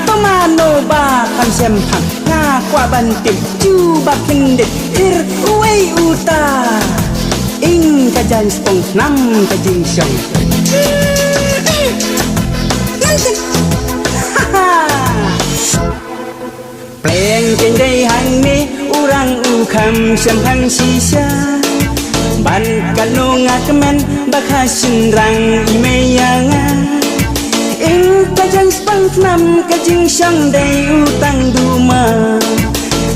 Tomano ba kan sempang nga kwa bantim ju bakin det ir uway uta ing kajan spong nam kajing syong pleng trên đây hàng ni urang ukam sempang sisa ban kanu ngakmen bakha sinrang imeyanga ing kajang spang nam kajing syang day utang duma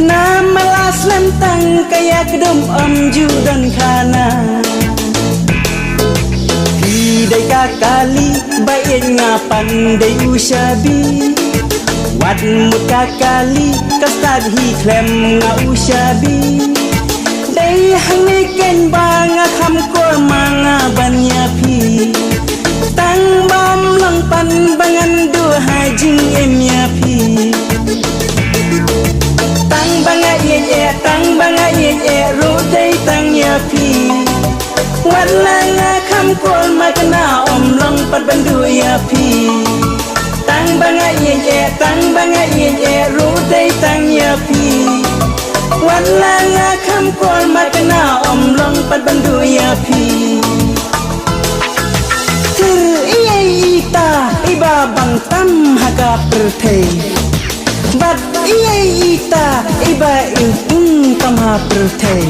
nama las lentang kaya kedum ju dan khana hidai kakali baik ngapan day usabi wat mut kakali kastad hi klem nga usabi day hang ken banga kham ko manga banya pi tang bam lang pan bangan du hajing emya pi tang banga ye ru dai tang ya pi wala nga kham kol magna om long pat bandu ya pi tang banga ye ru dai tang ya pi wala nga kham kol magna om long pat bandu ya pi ita iba bang tam haga perthei bat ita iba tam ha perthei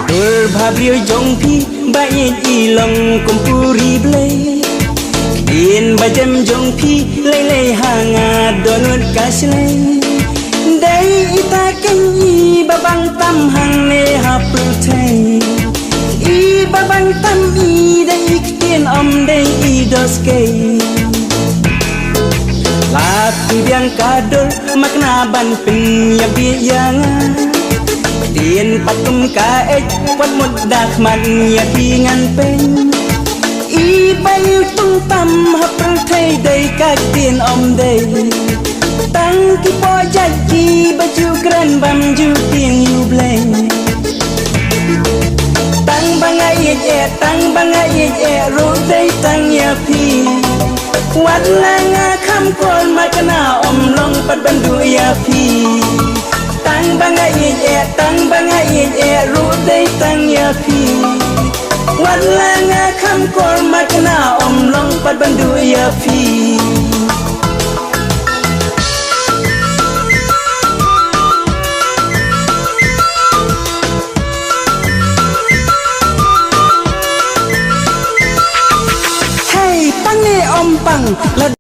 dur bhabrio jongpi bain ilong kumpuri blei din bajem jongpi lele hanga donut kaslei dai ita kenyi babang tam hang ne ha perthei babang tam i dai iktin om dai i doske lati biang kadol makna ban pin ya biyanga tin patum ka ek wat mud dak man ya pingan pen i bayu tung tam ha prang thai dai ka tin om dai tang ki po jaji baju kran bam ju tin yu blai tang banga ye ru dai tang ya pi wat la nga kham kol makna om long pat bandu ya pi tang banga ye ru dai tang ya pi wat la nga kham kol makna om long pat bandu ya pi pang